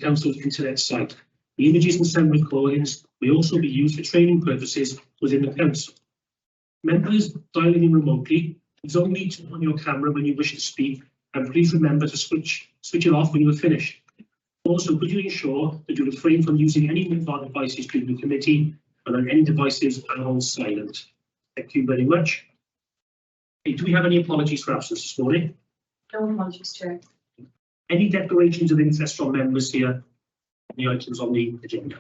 Council's internet site. The images and sound recordings may also be used for training purposes within the council. Members dialing in remotely, please only turn on your camera when you wish to speak, and please remember to switch it off when you are finished. Also, could you ensure that you refrain from using any mobile devices during the committee and that any devices are on silent? Thank you very much. Okay, do we have any apologies for absence this morning? No apologies, Chair. Any declarations of interest from members here on the items on the agenda?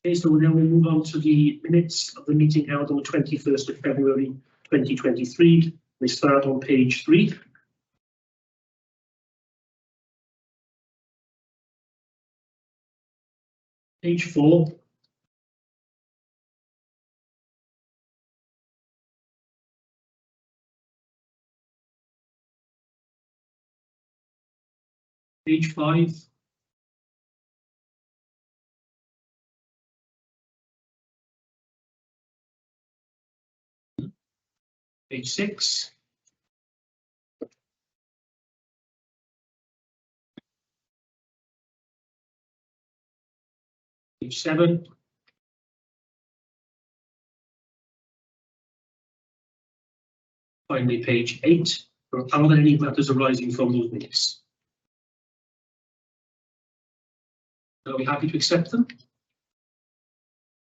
Okay, so now we'll move on to the minutes of the meeting held on the 21st of February 2023. They start on page 3. Page 4. Page 5. Page 6. Page 7. Finally, page 8. Are there any matters arising from those minutes? Are we happy to accept them?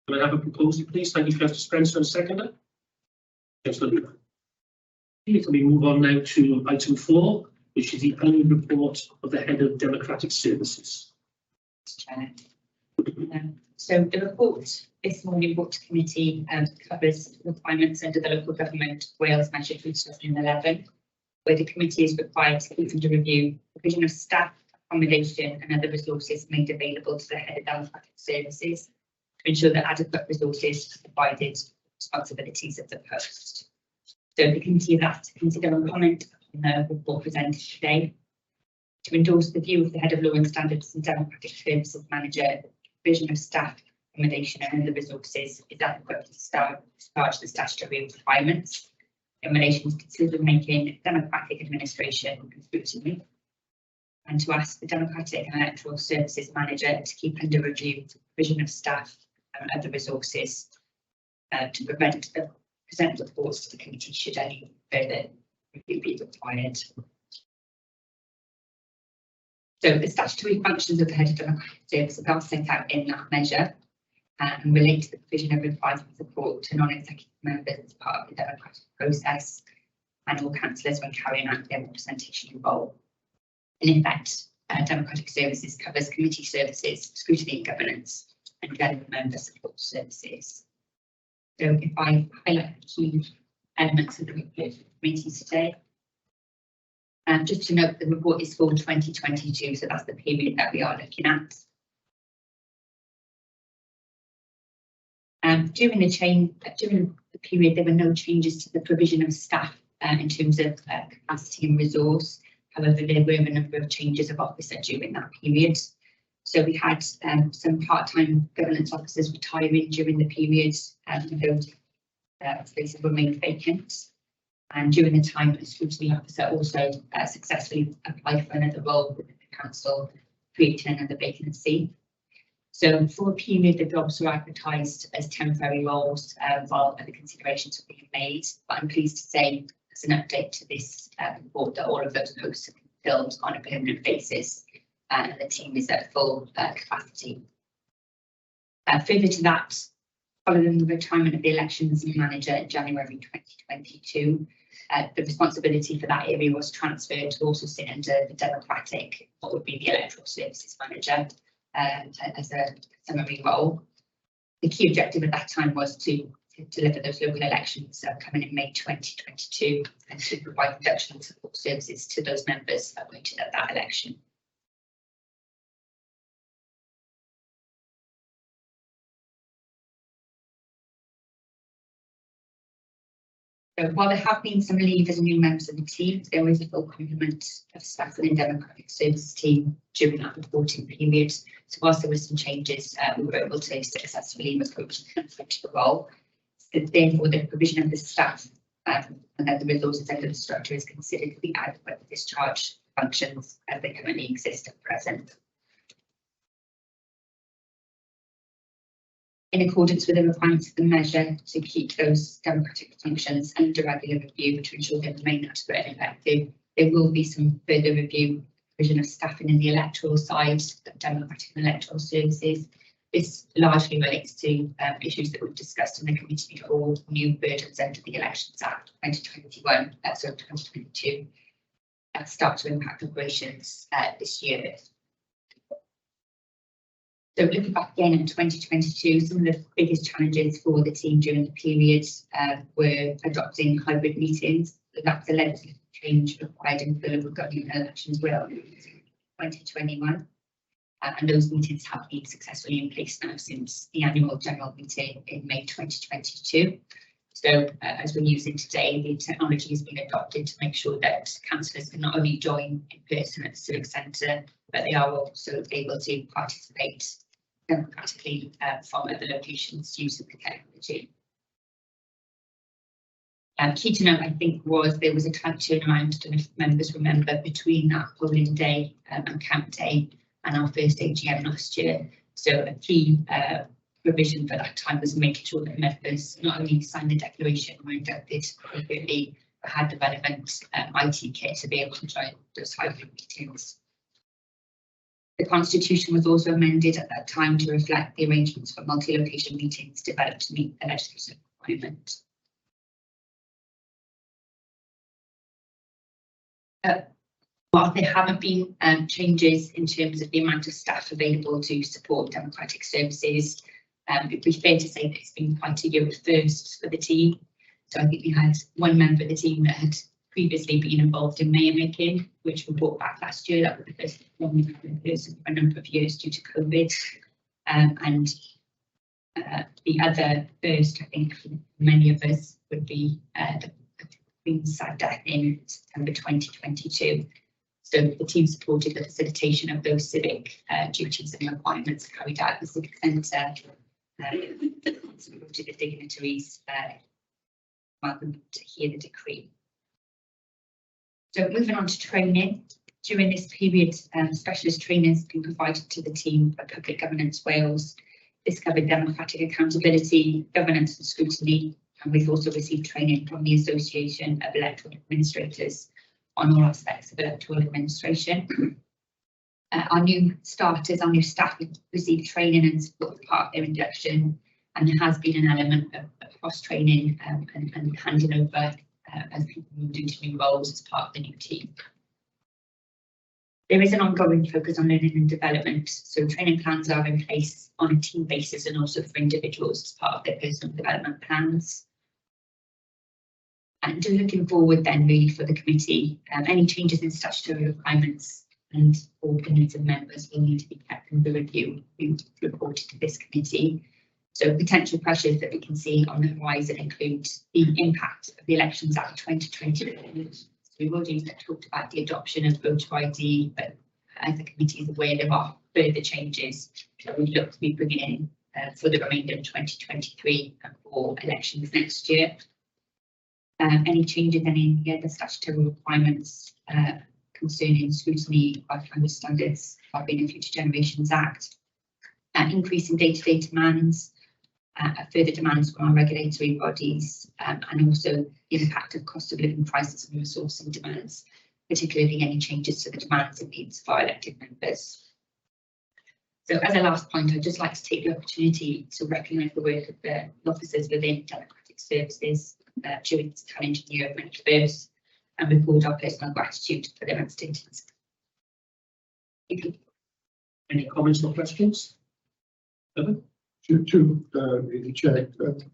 Can I have a proposal, please? Thank you, Councillor Spencer, and seconder. Councillor Luke. Can we move on now to item 4, which is the annual report of the Head of Democratic Services. Chair. So the report this morning brought to committee covers requirements under the Local Government Wales Measure 2011, where the committee is required to keep under review the provision of staff, accommodation and other resources made available to the Head of Democratic Services to ensure that adequate resources are provided for responsibilities of the post. So the committee is asked to consider and comment on the report presented today, to endorse the view of the Head of Law and Standards and Democratic Services Manager that the provision of staff, accommodation and other resources is adequate to discharge the statutory requirements in relation to decision-making, democratic administration and scrutiny, and to ask the Democratic and Electoral Services Manager to keep under review the provision of staff and other resources to present reports to the committee should any further review be required. So the statutory functions of the Head of Democratic Services are set out in that measure and relate to the provision of advice and support to non-executive members as part of the democratic process and all councillors when carrying out their representation role. In effect, Democratic Services covers committee services, scrutiny and governance, and general member support services. So if I highlight the key elements of the report for the committee today. Just to note, the report is for 2022, so that's the period that we are looking at. During the period, there were no changes to the provision of staff in terms of capacity and resource. However, there were a number of changes of officer during that period. So we had some part-time governance officers retiring during the period, and those spaces remained vacant. And during the time, a scrutiny officer also successfully applied for another role within the council, creating another vacancy. So for a period, the jobs were advertised as temporary roles while other considerations were being made. But I'm pleased to say, as an update to this report, that all of those posts have been filled on a permanent basis, and the team is at full capacity. Further to that, following the retirement of the elections manager in January 2022, the responsibility for that area was transferred to also sit under the Democratic, what would be the Electoral Services Manager, as a summary role. The key objective at that time was to deliver those local elections coming in May 2022 and to provide induction and support services to those members appointed at that election. So while there have been some leavers and new members of the team, there is a full complement of staff within the Democratic Services team during that reporting period. So whilst there were some changes, we were able to successfully recruit and fill the role. So therefore, the provision of the staff and the resources under the structure is considered to be adequate to discharge functions as they currently exist at present. In accordance with the requirements of the measure to keep those democratic functions under regular review to ensure they remain adequate and effective, there will be some further review provision of staffing in the electoral side of democratic and electoral services. This largely relates to issues that we've discussed in the committee before, new burdens under the Elections Act 2021, so 2022, that start to impact operations this year. So looking back again in 2022, some of the biggest challenges for the team during the period were adopting hybrid meetings. So that's a legislative change required in the local government elections well in 2021. And those meetings have been successfully in place now since the annual general meeting in May 2022. So as we're using today, the technology has been adopted to make sure that councillors can not only join in person at the Civic Centre, but they are also able to participate democratically from other locations using the technology. Key to note, I think, was there was a tight turnaround, I don't know if members remember, between that polling day and count day and our first AGM last year. So a key provision for that time was making sure that members not only signed the declaration or inducted appropriately, but had the relevant IT kit to be able to join those hybrid meetings. The Constitution was also amended at that time to reflect the arrangements for multi-location meetings developed to meet the legislative requirement. While there haven't been changes in terms of the amount of staff available to support democratic services, it'd be fair to say that it's been quite a year of firsts for the team. So I think we had one member of the team that had previously been involved in mayor making, which we brought back last year. That was the first one we've had in person for a number of years due to COVID. And the other first, I think, for many of us would be the Queen's sad death in September 2022. So the team supported the facilitation of those civic duties and requirements carried out at the Civic Centre. Supported the dignitaries welcome to hear the decree. So moving on to training. During this period, specialist training has been provided to the team by Public Governance Wales. This covered democratic accountability, governance and scrutiny, and we've also received training from the Association of Electoral Administrators on all aspects of electoral administration. Our new starters, our new staff have received training and support as part of their induction, and there has been an element of cross-training and handing over as people move into new roles as part of the new team. There is an ongoing focus on learning and development, so training plans are in place on a team basis and also for individuals as part of their personal development plans. And looking forward then really for the committee, any changes in statutory requirements and all the needs of members will need to be kept in the review reported to this committee. So potential pressures that we can see on the horizon include the impact of the Elections Act 2020. So we've already talked about the adoption of voter ID, but as the committee is aware, there are further changes that we look to be bringing in for the remainder of 2023 and for elections next year. Any changes in any of the statutory requirements concerning scrutiny by climate standards in the Future Generations Act, increase in day-to-day demands, further demands from our regulatory bodies, and also the impact of cost of living crisis and resourcing demands, particularly any changes to the demands and needs of our elected members. So as a last point, I'd just like to take the opportunity to recognise the work of the officers within democratic services during this challenging year of many firsts, and record our personal gratitude for their outstanding. Thank you. Any comments or questions? To really check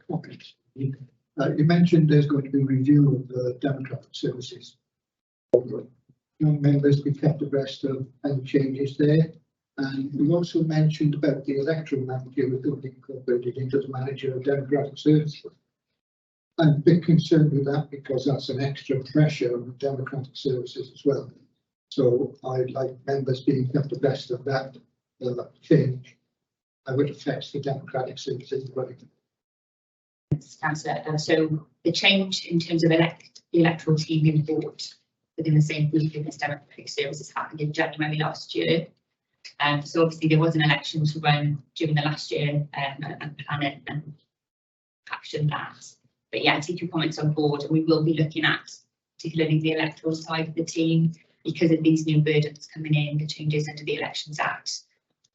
comments. You mentioned there's going to be a review of the democratic services. Young members be kept abreast of any changes there. And we also mentioned about the electoral manager that will be incorporated into the manager of democratic services. I'm a bit concerned with that because that's an extra pressure on democratic services as well. So I'd like members being kept abreast of that change. Which affects the democratic services. Councillor, so the change in terms of the electoral team import within the same week as democratic services happened in January last year. So obviously there was an election to run during the last year and plan and action that. But yeah, I take your comments on board, and we will be looking at particularly the electoral side of the team because of these new burdens coming in, the changes under the Elections Act.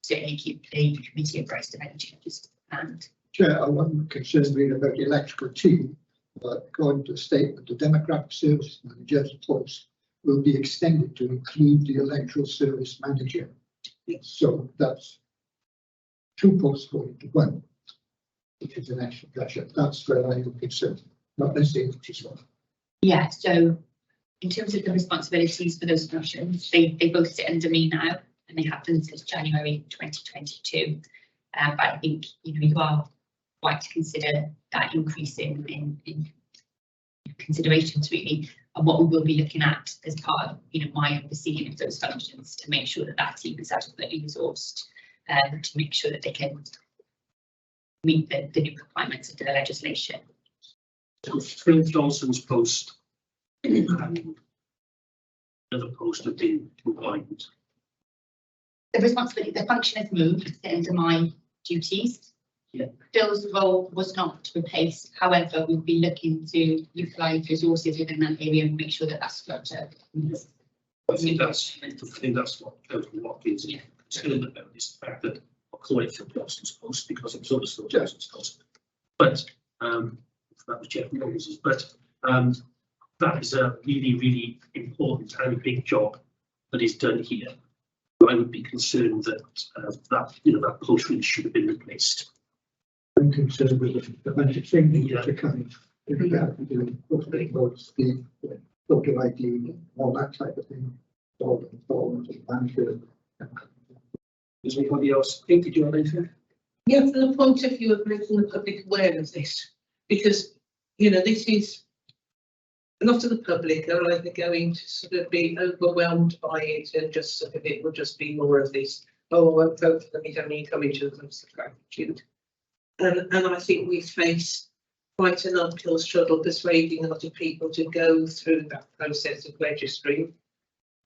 Certainly keep the committee abreast of any changes. And Chair, I wasn't concerned really about the electrical team, but according to the statement, the Democratic Service Manager's post will be extended to include the electoral service manager. So that's 2 posts going to 1, which is an extra pressure. That's where I am concerned, not necessarily this one. yeah, so in terms of the responsibilities for those functions, they both sit under me now, and they have done since January 2022. But I think you are right to consider that increase in considerations really, and what we will be looking at as part of my overseeing of those functions to make sure that that team is adequately resourced to make sure that they can meet the new requirements of the legislation. So Phil Dawson's post, another post have been combined. The responsibility, the function has moved into my duties. Yeah. Phil's role was not replaced. However, we'll be looking to utilise resources within that area and make sure that that's structured. I think that's what is concerned about, is the fact that I'll call it Phil Dawson's post because it was always Phil Dawson's post. But that was Jeff Moses's. But that is a really, really important and big job that is done here. I would be concerned that that post really should have been replaced. I'm concerned with the bunch of things that are coming. The photo ID, all that type of thing. Does anybody else think? Did you have anything? Yeah, from the point of view of making the public aware of this, because this is a lot of the public are either going to sort of be overwhelmed by it and just sort of it will just be more of this. Oh, I won't vote for them. You don't need to come into the gratitude. And I think we face quite an uphill struggle persuading a lot of people to go through that process of registering.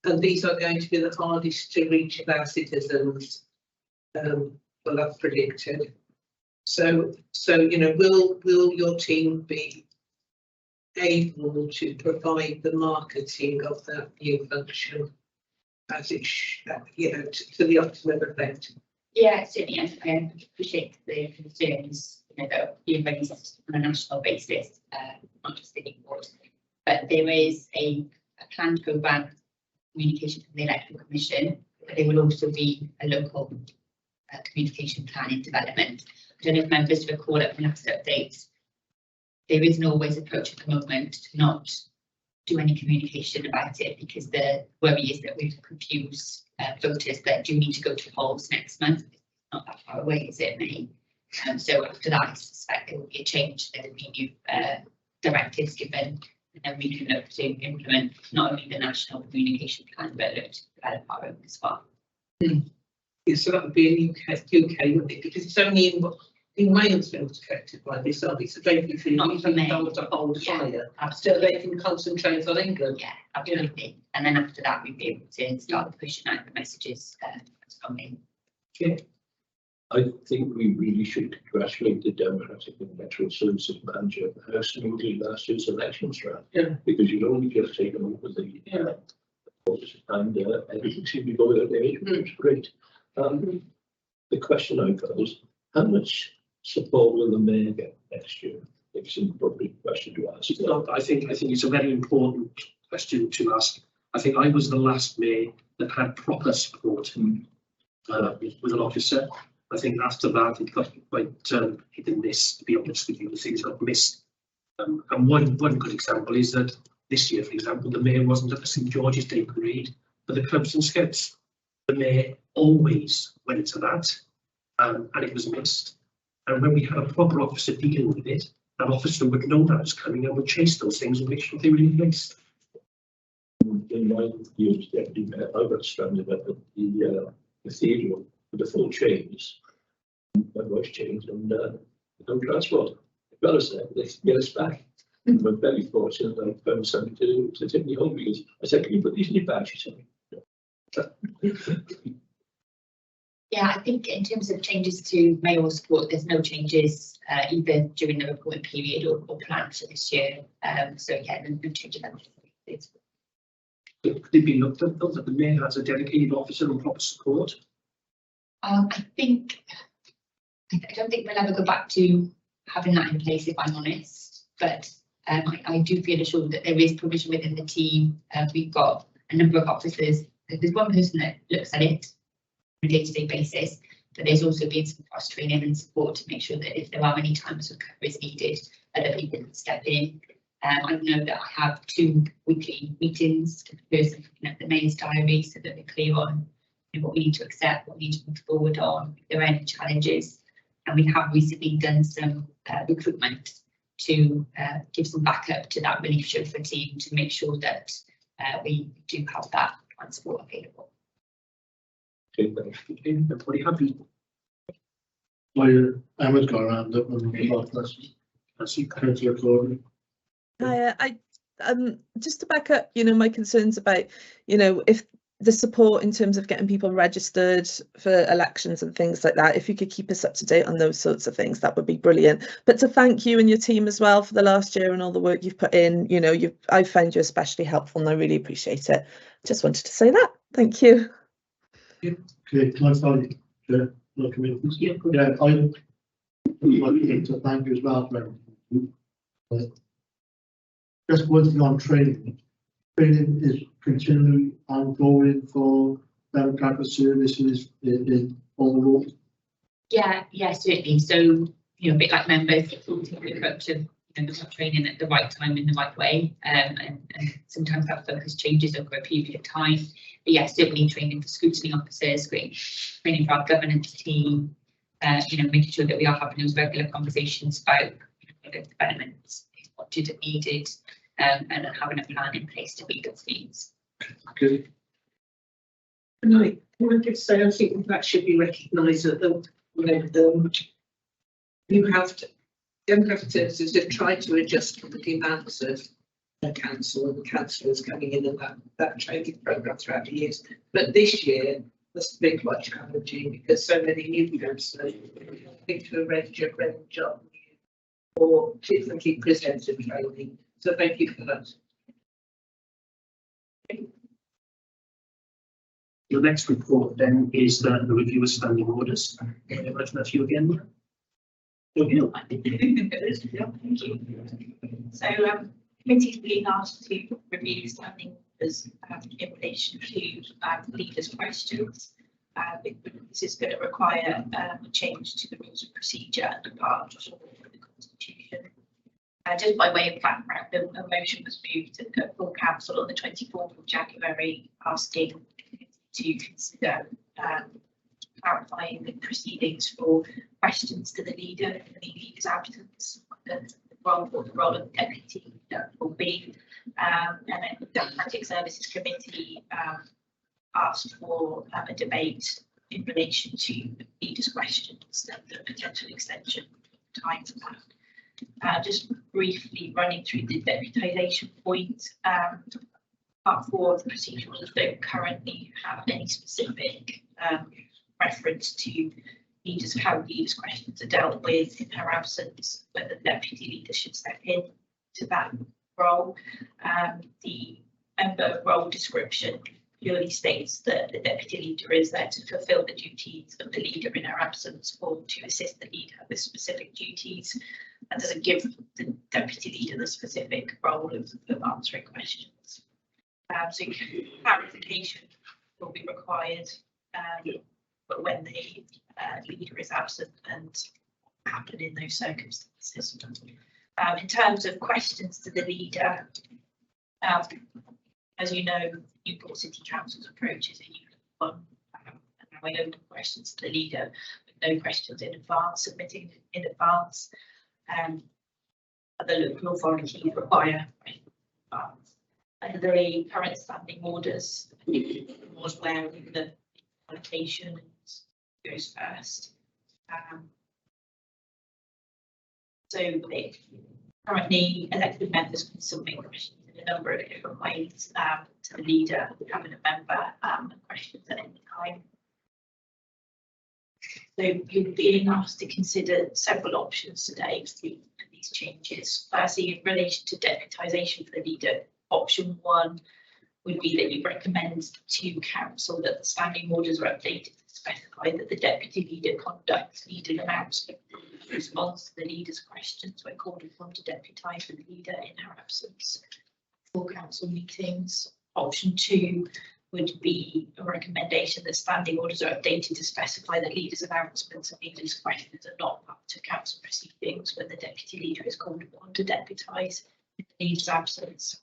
And these are going to be the hardest to reach of our citizens. Well, I've predicted. So will your team be able to provide the marketing of that new function as it to the optimum effect? Yeah, certainly. I appreciate the concerns that are being raised on a national basis, not just in Newport. But there is a planned programme communication from the Electoral Commission, but there will also be a local communication plan in development. I don't know if members recall at the last update, there is an always approach at the moment to not do any communication about it because the worry is that we've confused voters that do need to go to polls next month. It's not that far away, is it, May? So after that, I suspect there will be a change. There will be new directives given, and then we can look to implement not only the national communication plan, but look to develop our own as well. Yeah, so that would be a UK, wouldn't it? Because it's only in Wales that was affected by this, so it's basically Not for me. to hold Yeah, fire. So absolutely. they can concentrate on England. Yeah, absolutely. And then after that, we'd be able to start pushing out the messages strongly. I think we really should congratulate the Democratic and Electoral Services Manager for how smoothly last year's elections ran. Yeah. Because you'd only just taken over the office and everything seemed to be going okay, which was great. The question I got was, how much support will the Mayor get next year? It's an appropriate question to ask. I think it's a very important question to ask. I think I was the last Mayor that had proper support with an officer. I think after that it got quite hit and miss, to be honest with you. The things got missed. And one good example is that this year, for example, the Mayor wasn't at the St George's Day parade for the Clubs and Scouts. The Mayor always went to that, and it was missed. And when we had a proper officer dealing with it, that officer would know that was coming and would chase those things and make sure they were in place. In my years deputy mayor, I got stranded at the cathedral with the full chains. My wife's chains and no transport. I've got us there, they get us back. We're very fortunate that I found somebody to take me home because I said, can you put these in your bag? She said, Yeah, I think in terms of changes to mayoral support, there's no changes either during the reporting period or planned for this year. So yeah, no changes. Could it be looked at though that the mayor has a dedicated officer and proper support? I don't think we'll ever go back to having that in place, if I'm honest, but I do feel assured that there is provision within the team. We've got a number of officers. There's one person that looks at it on a day-to-day basis, but there's also been some cross training and support to make sure that if there are any times when cover is needed, other people can step in. I know that I have 2 weekly meetings with the person looking at the mayor's diary so that we're clear on what we need to accept, what we need to move forward on, if there are any challenges. And we have recently done some recruitment to give some backup to that relief chauffeur team to make sure that we do have that transport available. Everybody happy? Emma's got around up and we've got questions. That's you. Councillor Gordon. I just to back up, my concerns about, if the support in terms of getting people registered for elections and things like that, if you could keep us up to date on those sorts of things, that would be brilliant. But to thank you and your team as well for the last year and all the work you've put in, I found you especially helpful and I really appreciate it. Just wanted to say that. Thank you. Okay, can I start? Yeah, I would like to thank you as well for everything. Just one thing on training. Training is continually ongoing for democratic services in all roles. Yeah, certainly. So, a bit like members, we'll take the approach of training at the right time in the right way, and sometimes that focus changes over a period of time. But yeah, certainly training for scrutiny officers, training for our governance team, making sure that we are having those regular conversations about developments, what is needed, and having a plan in place to meet those needs. Okay. Can I just say, I think that should be recognised that you have to, democratic services have tried to adjust to the demands of the council and the councillors coming in and that training programme throughout the years. But this year must be quite challenging because so many new councillors think to arrange a great job or differently presented training. So thank you for that. Your next report then is the review of standing orders. Imagine that's you again. So committee's being asked to review standing orders in relation to leaders' questions. This is going to require a change to the rules of procedure and part of the Constitution. Just by way of background, a motion was moved at full council on the 24th of January asking to consider clarifying the proceedings for questions to the leader in the leader's absence, and what the role of the deputy leader will be. And then the Democratic Services Committee asked for a debate in relation to the leader's questions and the potential extension of time for that. Just briefly running through the deputisation point. Part 4 of the procedure rules don't currently have any specific reference to how leaders' questions are dealt with in her absence, whether the deputy leader should step in to that role. The member role description purely states that the deputy leader is there to fulfil the duties of the leader in her absence or to assist the leader with specific duties, and doesn't give the deputy leader the specific role of answering questions. So clarification will be required, but when the leader is absent and happen in those circumstances. In terms of questions to the leader, as you know, Newport City Council's approach is a unique one, allowing open questions to the leader with no questions in advance, submitting in advance. Other local authorities require questions in advance. And the current standing orders was where the allocation goes first. So Currently, elected members can submit questions in a number of different ways to the leader, the cabinet member, questions at any time. So you're being asked to consider several options today for these changes. Firstly, in relation to deputisation for the leader, option 1 would be that you recommend to council that the standing orders are updated to specify that the deputy leader conducts leader announcement in response to the leader's questions when called upon to deputise the leader in her absence for council meetings. Option 2 would be a recommendation that standing orders are updated to specify that leaders' announcements and leaders' questions are not part of council proceedings when the deputy leader is called upon to deputise in the leader's absence.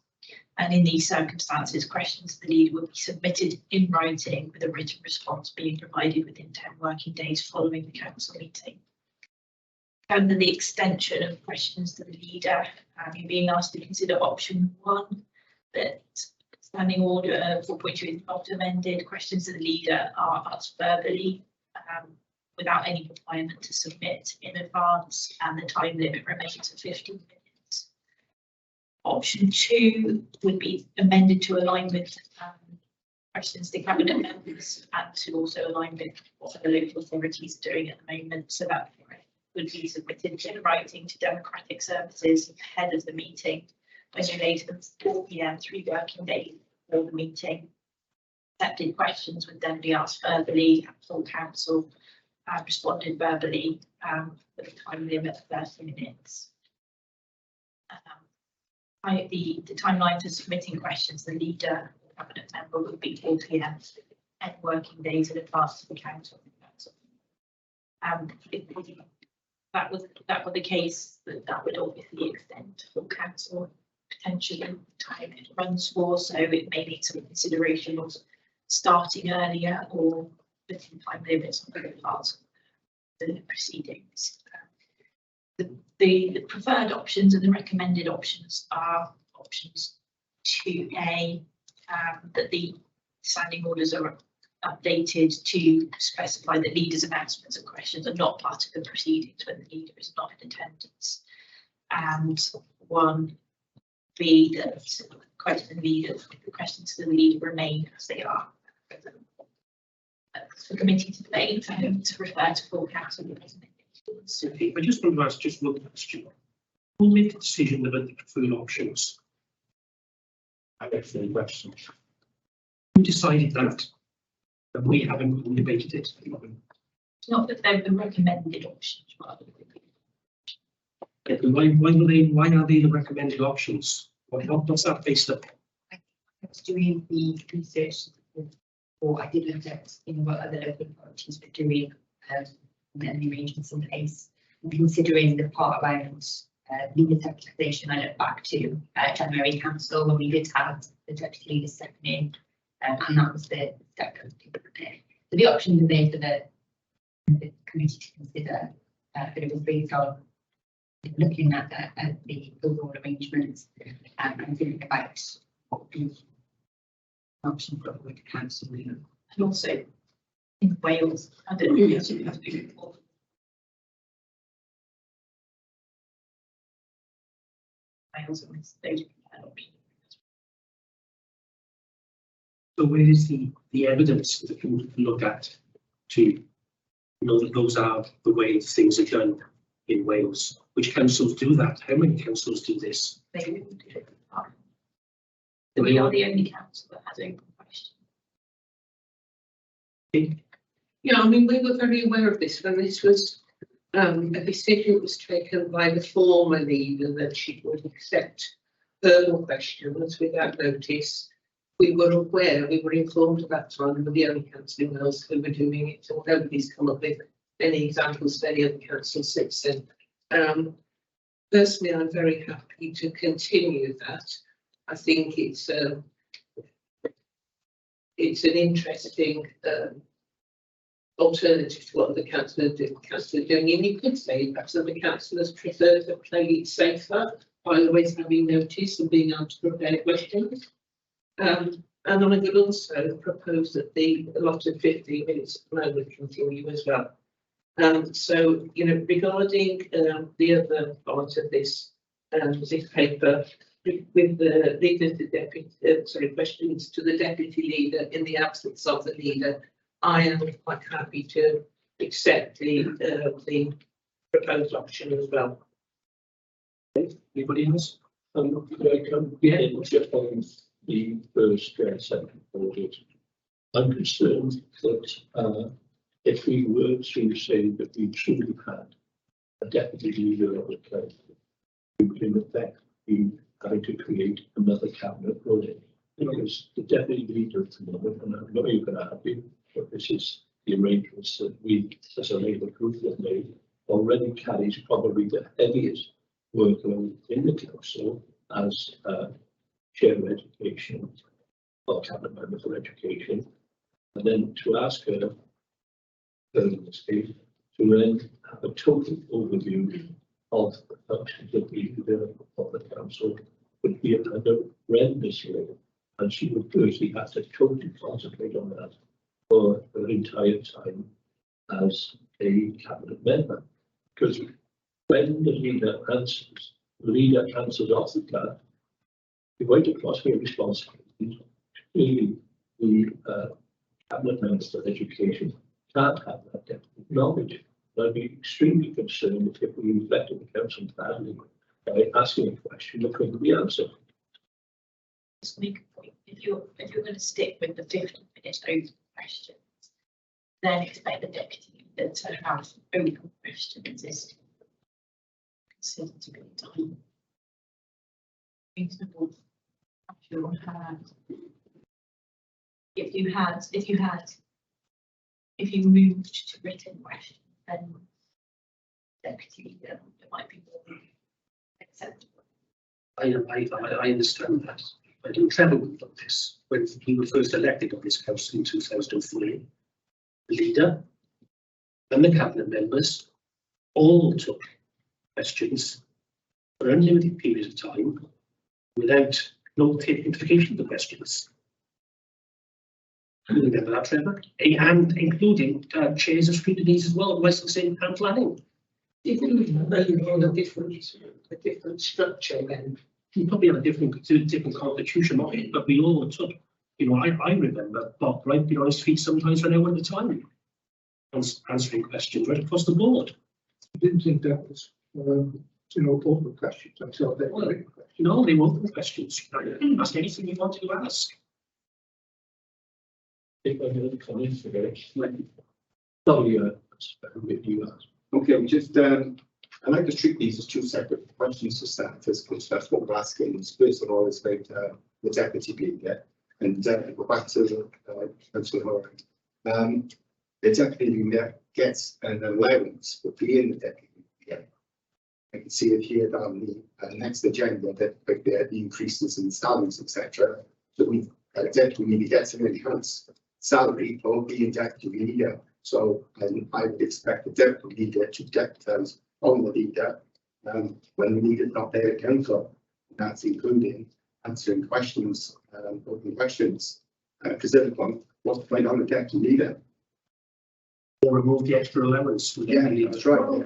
And in these circumstances, questions to the leader will be submitted in writing with a written response being provided within 10 working days following the council meeting. And then the extension of questions to the leader, you're being asked to consider option 1, that standing order 4.2 is not amended. Questions to the leader are asked verbally without any requirement to submit in advance, and the time limit remains at 15 minutes. Option 2 would be amended to align with questions to cabinet members and to also align with what the local authorities are doing at the moment. So that would be submitted in writing to Democratic Services ahead of the meeting, no later than 4 PM 3 working days before the meeting. Accepted questions would then be asked verbally at full council, responded verbally with a time limit of 30 minutes. The timeline for submitting questions, the leader or cabinet member would be 4 PM 10 working days in advance of the council. If that were the case, that would obviously extend full council potentially time it runs for, so it may need some consideration of starting earlier or putting time limits on other parts of the proceedings. The preferred options and the recommended options are options 2A, that the standing orders are updated to specify that leaders' announcements and questions are not part of the proceedings when the leader is not in attendance, and 1B, that questions to the leader remain as they are. For committee to debate to refer to full council recommendations. I just want to ask just one question. Who made the decision about the preferred options? I guess the question. Who decided that? And we haven't debated it. It's not that they're the recommended options, rather. Why are they the recommended options? What's that based on? I was doing the research, or I did look at what other local authorities were doing, and then the arrangements in place. And considering the part around leader deputisation, I look back to January Council when we did have the deputy leader stepping in, and that was the step. So the options are there for the committee to consider, but it was based on looking at the overall arrangements and thinking about what the options for the council. And also in Wales, I don't know if you have to be involved. Wales and those options. So where is the evidence that we can look at to know that those are the way things are done in Wales? Which councils do that? How many councils do this? They wouldn't do it. So we are the only council that has open questions. Yeah, I mean, we were very aware of this when this was a decision was taken by the former leader that she would accept verbal questions without notice. We were aware, we were informed at that time, we were the only council in Wales who were doing it, and nobody's come up with any examples of any other council since then. Personally, I'm very happy to continue that. I think it's an interesting alternative to what other councillors are doing. And you could say perhaps other councillors prefer to play it safer by always having notice and being able to prepare questions. And I could also propose that the allotted 15 minutes at the moment continue as well. So, you know, regarding the other part of this, this paper with the leader to deputy, questions to the deputy leader in the absence of the leader. I am quite happy to accept the proposed option as well. Anybody else? Yeah, just on the first second audit, I'm concerned that if we were to say that we truly had a deputy leader of the council, we would in effect be having to create another cabinet role. Because the deputy leader at the moment, and I know you can argue, but this is the arrangements that we as a Labour group have made, already carries probably the heaviest workload in the council as chair of education or cabinet member for education, and then to ask her, in this case, to then have a total overview of the functions of leader of the council would be a kind of horrendous role, and she would firstly have to totally concentrate on that for her entire time as a cabinet member, because when the leader answers off the card, you're going to cross her responsibilities. Clearly, the cabinet members of education can't have that depth of knowledge. I'd be extremely concerned if we reflected the council badly by asking a question that couldn't be answered. Just make a point. If you're going to stick with the 15-minute open questions, then expect the deputy leader to have open questions is considered to be time reasonable. If you moved to written questions, then deputy leader, it might be more acceptable. I understand that. I didn't travel with this when he was first elected on this council in 2003. The leader and the cabinet members all took questions for unlimited periods of time without no implication of the questions. You remember that, Trevor? And including chairs of scrutinies as well, licensing and planning. Even on a different structure then. You probably have a different constitution of it, but we all took, I remember Bob right behind his feet sometimes for an hour at a time, answering questions right across the board. I didn't think that was, open questions until they were written questions. No, they were open questions. You can ask anything you wanted to ask. If I had a comment for it, oh yeah, you asked. Okay, just I like to treat these as two separate questions to start with, because that's what we're asking. First of all, is about the deputy leader, and go back to Councillor Horan. The deputy leader gets an allowance for being the deputy leader. I can see it here on the next agenda that the increases in salaries, etc. So we deputy leader gets an enhanced salary for being deputy leader. So I would expect the deputy leader to deputise on the leader when the leader's not there at council. That's including answering questions, open questions. Because everyone, what's the point on the deputy leader? Or remove the extra allowance. Yeah, that's right.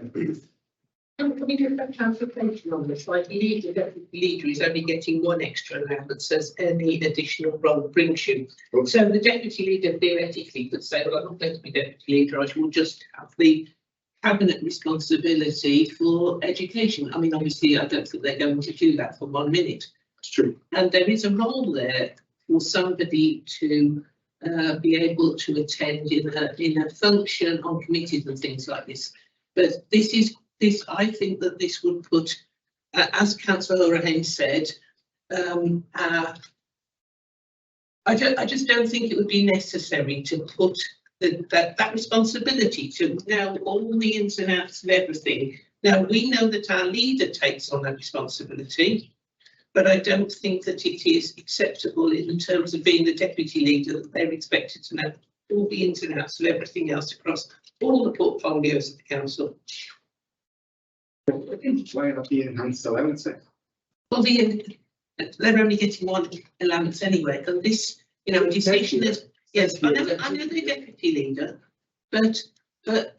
Can we get a clarification on this? Like, the deputy leader is only getting one extra allowance as any additional role brings you. Okay. So the deputy leader theoretically could say, well, I'm not going to be deputy leader, I will just have the cabinet responsibility for education. I mean, obviously, I don't think they're going to do that for 1 minute. It's true. And there is a role there for somebody to be able to attend in a function on committees and things like this. But I think that this would put, as Councillor O'Hain said, I just don't think it would be necessary to put that responsibility to know all the ins and outs of everything. Now, we know that our leader takes on that responsibility, but I don't think that it is acceptable in terms of being the deputy leader that they're expected to know all the ins and outs of everything else across all the portfolios of the council. Why not the enhanced allowance? Well, they're only getting one allowance anyway, and this, decision is, yes, I know they're deputy leader, but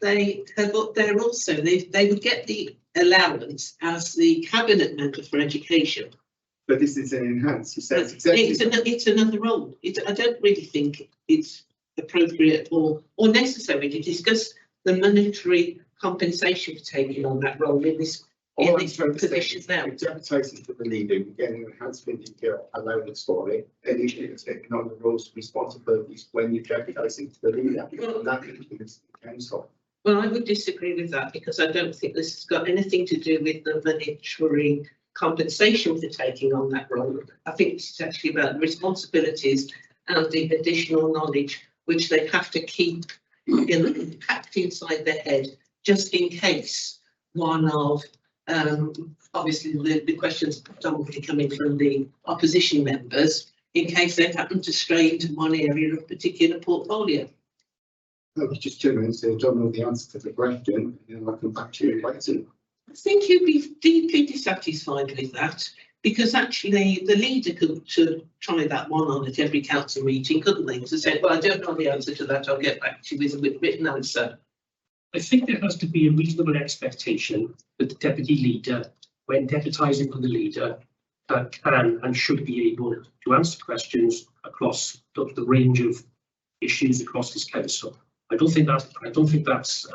they have got there also, they would get the allowance as the cabinet member for education. But this is an enhanced, you said It's another role. I don't really think it's appropriate or necessary to discuss the monetary compensation for taking on that role in this position now. It's advertising for the leader, getting an enhancement, you get allowance for it, and you should have taken on the roles responsibilities when you're advertising to the leader. And that includes the council. Well, I would disagree with that because I don't think this has got anything to do with the monetary compensation for taking on that role. I think this is actually about the responsibilities and the additional knowledge which they have to keep packed inside their head, just in case one of obviously the questions predominantly coming from the opposition members, in case they happen to stray into one area of particular portfolio. I was just turn around and say, I don't know the answer to the question, and then I'll come back to you later. I think you'd be deeply dissatisfied with that, because actually the leader could try that one on at every council meeting, couldn't they? To say, well, I don't know the answer to that, I'll get back to you with a written answer. I think there has to be a reasonable expectation that the deputy leader, when deputising for the leader, can and should be able to answer questions across the range of issues across this council. I don't think that's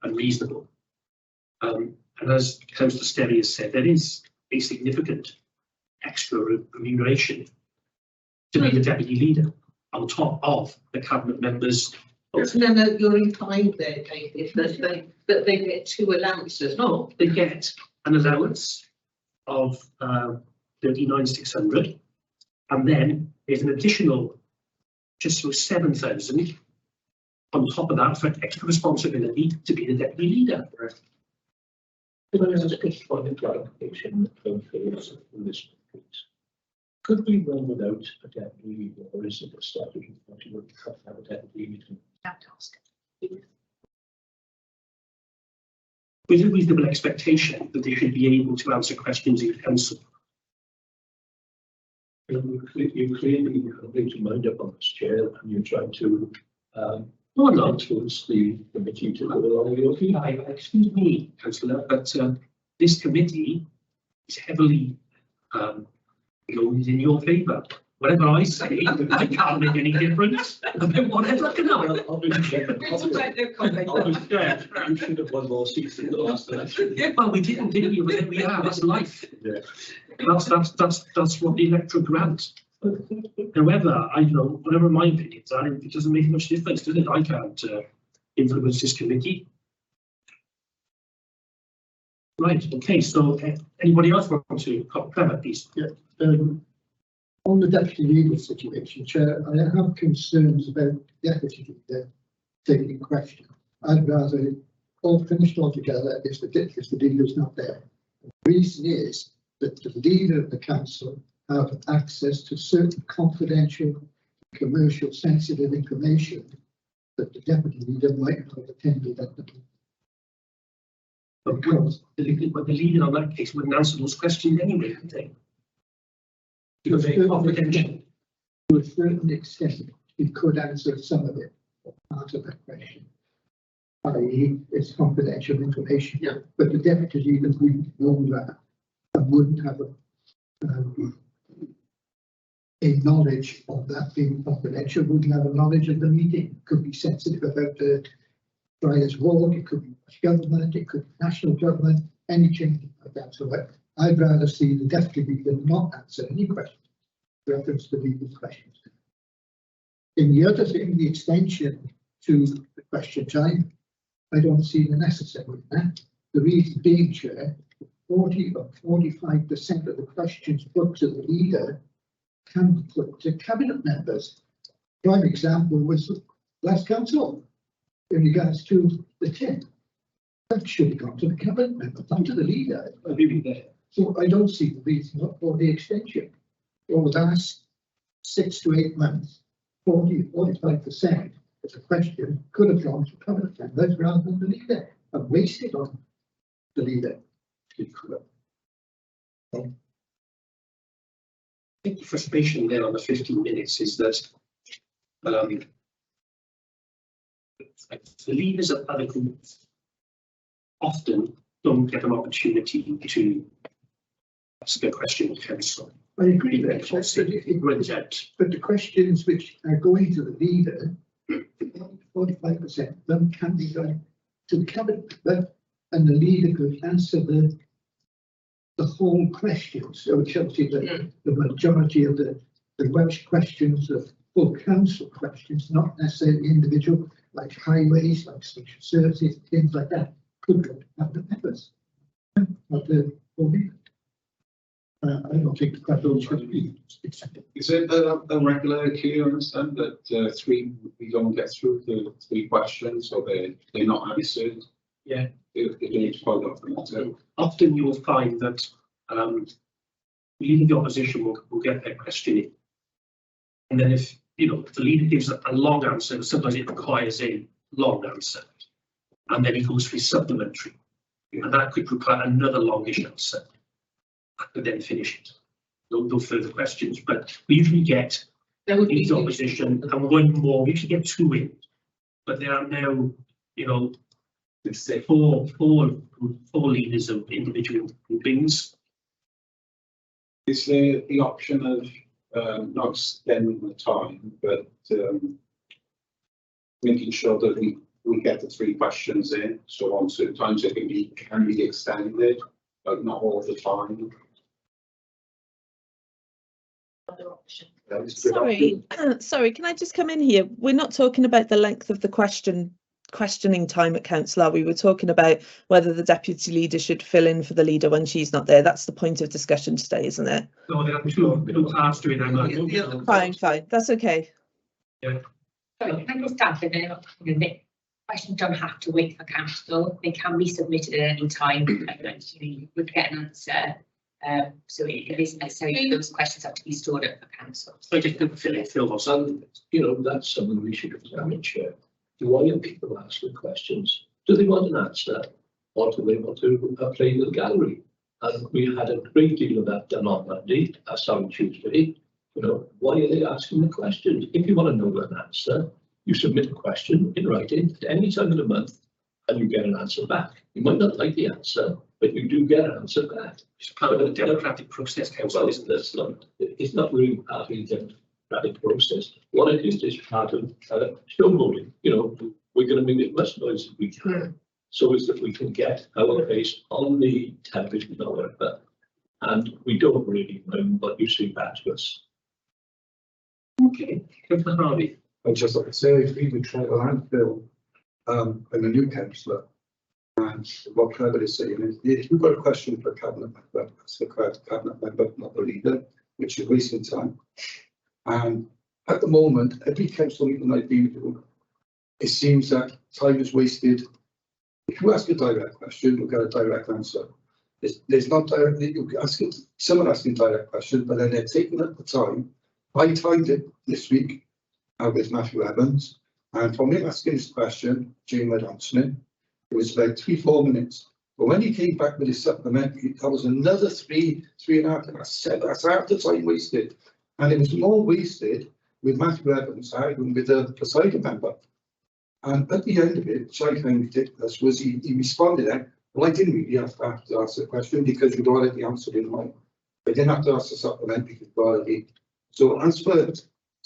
unreasonable. And as Councillor Sterry has said, there is a significant extra remuneration to be the deputy leader on top of the cabinet members. No, you're implying there, David, that they get two allowances. No, they get an allowance of 39,600, and then there's an additional just so 7,000 on top of that for extra responsibility to be the deputy leader. Can I ask a point of clarification from this, please? Could we run without a deputy leader, or is it a strategy that you would have to have a deputy leader? With a reasonable expectation that they should be able to answer questions in council. You clearly complete your mind up on this, Chair, and you're trying to No, I'm not. influence the committee to go along with your view. Excuse me, Councillor, but this committee is heavily going in your favour. Whatever I say, I can't make any difference about whatever can happen. You should have won more seats in the last election. Well, we didn't, did we? But we are. That's life. Yeah. That's what the electorate grant. However, I know whatever my opinions are, it doesn't make much difference, does it? I can't influence this committee. Right. Okay. So, anybody else want to comment, please? Yeah. On the deputy leader situation, Chair, I have concerns about deputy leader taking question. I'd rather all finished altogether if the leader's not there. The reason is that the leader of the council have access to certain confidential, commercial, sensitive information that the deputy leader might not have attended at the meeting. But the leader on that case wouldn't answer those questions anyway, would they? Because they're confidential. To a certain extent, he could answer some of it, or part of that question. I.e., it's confidential information. Yeah. But the deputy leader wouldn't know that and wouldn't have a knowledge of that being confidential, wouldn't have a knowledge of the meeting, could be sensitive about the Friars Walk, it could be government, it could be national government, any change like that. So I'd rather see the deputy leader not answer any questions, reference to legal questions. In the other thing, the extension to the question time, I don't see the necessary in that. The reason being, Chair, 40 or 45% of the questions put to the leader can be put to cabinet members. Prime example was last council in regards to the TIP. That should have gone to the cabinet member, not to the leader. So I don't see the reason for the extension. Over the last 6 to 8 months, 45% of the question could have gone to cabinet members rather than the leader and wasted on the leader. I think the frustration there on the 15 minutes is that the leaders of other groups often don't get an opportunity to ask a question of council. I agree It that, runs but the questions which are going to the leader, 45% of them can be done to the cabinet member, and the leader could answer the whole question. So Chelsea, the majority of the Welsh questions of full council questions, not necessarily individual, like highways, like social services, things like that, could go to cabinet members. Not the whole leader. I don't think that should be accepted. Is it a regular occurrence then that we don't get through the 3 questions, or they're not answered? Yeah. It is quite often. So Often you'll find that leader of the opposition will get their question in. And then if, you know, the leader gives a long answer, sometimes it requires a long answer. And then he goes for his supplementary. And that could require another longish answer. And then finish it. No further questions, but we usually get leader of opposition and one more. We usually get 2 in. But there are now, you know, let's say four leaders of individual groupings. is there the option of not extending the time, but making sure that we get the 3 questions in, so on certain times it can be extended, but not all the time? Other option. Sorry, sorry, can I just come in here? We're not talking about the length of the questioning time at council, are we? We're talking about whether the deputy leader should fill in for the leader when she's not there. That's the point of discussion today, isn't it? No, there are two parts to it. Fine, that's okay. Yeah. Sorry, can I just add that the questions don't have to wait for council. They can be submitted at any time. You would get an answer. So it isn't necessarily those questions have to be stored up for council. So just to fill those. And, you know, that's something we should examine, Chair. Why are people asking questions? Do they want an answer, or do they want to play in the gallery? And we had a great deal of that done on Monday, on Tuesday. You know, why are they asking the questions? If you want to know an answer, you submit a question in writing at any time of the month, and you get an answer back. You might not like the answer, but you do get an answer back. It's part of the democratic process, council, Well, isn't it? it's not really part of the democratic process. What it is part of showboating. You know, we're going to make as much noise as we can, so as that we can get our face on the television or whatever, and we don't really know what you see back to us. Okay, Councillor Harvey. I'd just like to say, I agree with Trevor and Bill. I'm a new councillor, and what Trevor is saying is, if you've got a question for a cabinet member, ask the correct cabinet member, not the leader, which is wasting time. And at the moment, every council meeting I've been to, it seems that time is wasted. If you ask a direct question, you'll get a direct answer. There's not directly, you're asking someone asking direct questions, but then they're taking up the time. I timed it this week with Matthew Evans, and from him asking his question, Jane went answering, it was about 3-4 minutes. But when he came back with his supplementary, that was another 3.5 hours. That's half the time wasted. And it was more wasted with Matthew Evans than with the presiding member. And at the end of it, which I found ridiculous, was he responded then, well, I didn't really have to ask the question because you'd already answered in mine. I didn't have to ask the supplementary because already. So as for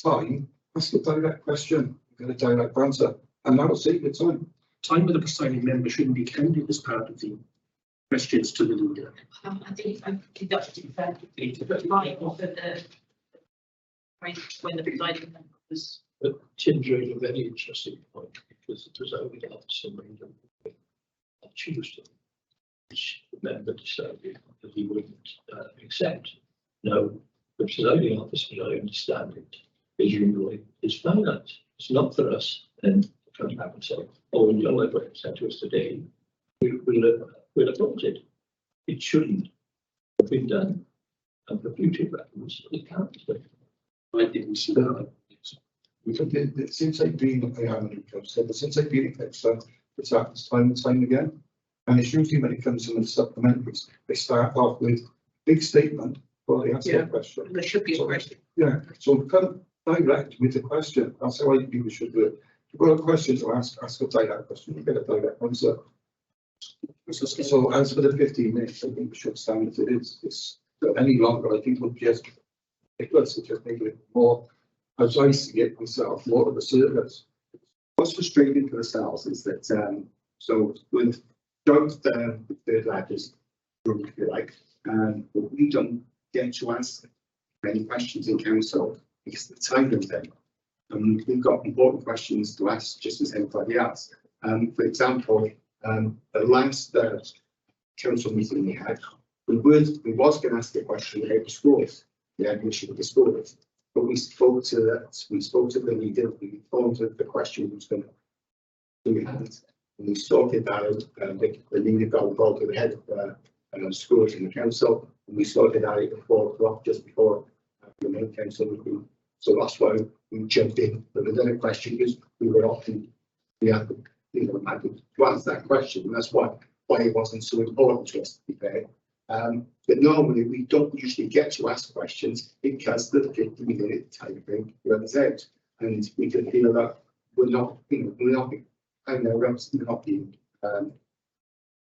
time, ask a direct question, get a direct answer, and that will save you time. Time with the presiding member shouldn't be counted as part of the questions to the leader. I think I've deducted that right off of the when the presiding member was. But Tim's raised a very interesting point, because the presiding officer made a Tuesday, which the member decided that he wouldn't accept. Now, the presiding officer, I understand it, is ruling his finance. It's not for us, and can't have and say, oh, when you're like what said to us today, we'll oppose it. It shouldn't have been done, and for future reference, it can't. I didn't see that. Since I've been since I've been a councillor, it's happens time and time again. And it's usually when it comes to the supplementaries, they start off with big statement before they answer the question. There should be a question. Yeah, so come direct with the question. That's how I think we should do it. If you've got a question to ask a direct question, you get a direct answer. So as for the 15 minutes, I think we should stand as it is. It's any longer, I think would just, it was just making it more, as I see it myself, more of a service. What's frustrating for ourselves is that, so with both the third largest group, if you like, but we don't get to ask many questions in council because of the time limit. We've got important questions to ask just as anybody else. For example, the last council meeting we had, we was going to ask a question about the schools, the admission of the schools, but we spoke to the leader, we informed of the question was going to be had, and we sorted that out. The leader got involved with the head of schools in the council, and we sorted that out at 4 o'clock just before the main council meeting. So that's why we jumped in. But the other question is we had to answer that question, and that's why it wasn't so important to us, to be fair. But normally we don't usually get to ask questions because the 15-minute time frame runs out, and we can feel that we're not being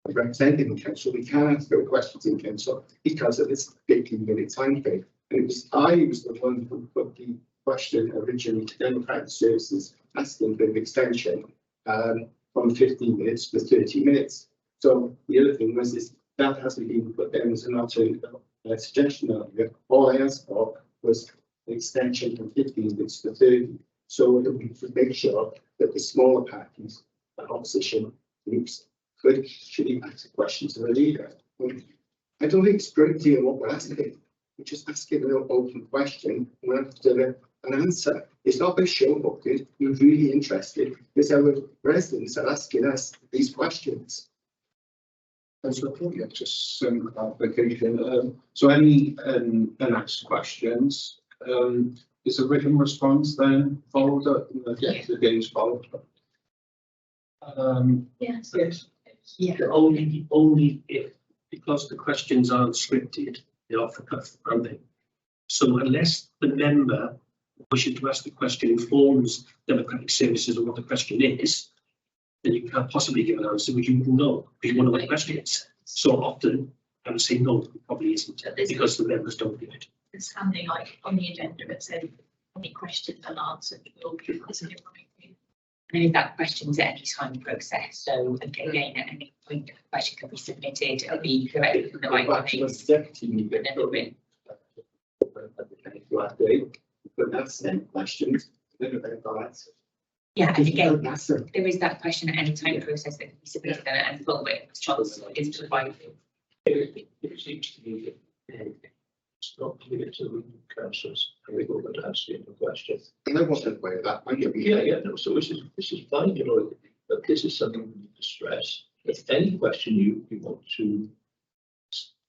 represented in council. We can't ask those questions in council because of this 15-minute time frame. And I was the one who put the question originally to Democratic Services asking for an extension from 15 minutes to 30 minutes. So the other thing was that hasn't been put down as an alternative suggestion earlier. All I asked for was an extension from 15 minutes to 30, so that we could make sure that the smaller parties, the opposition groups, could actually ask questions to the leader. I don't think it's a great deal what we're asking. We're just asking an open question. We're after an answer. It's not been showboated. We're really interested because our residents are asking us these questions. Thanks for yeah, just some clarification. So any unasked questions, is a written response then followed up? Yes. The game's followed. Yes. Yes. Yeah. Only if, because the questions aren't scripted, they're off the cuff, aren't they? So unless the member wishing to ask the question informs Democratic Services of what the question is, then you can't possibly give an answer which you wouldn't know because you want to know what the question is. So often I would say no, it probably isn't because the members don't do it. There's something like on the agenda that said any questions unanswered will be answered in writing. And if that question's at any time process, so again, at any point, a question can be submitted, it'll be corrected in the right place. But that's then questions. Yeah, and again, there is that question at any time process that can be submitted and full response is provided. It seems to me that it's not clear to the councillors how we go about answering the question. And I wasn't aware of that. Yeah, no, so this is fine, you know, but this is something we need to stress. If any question you want to,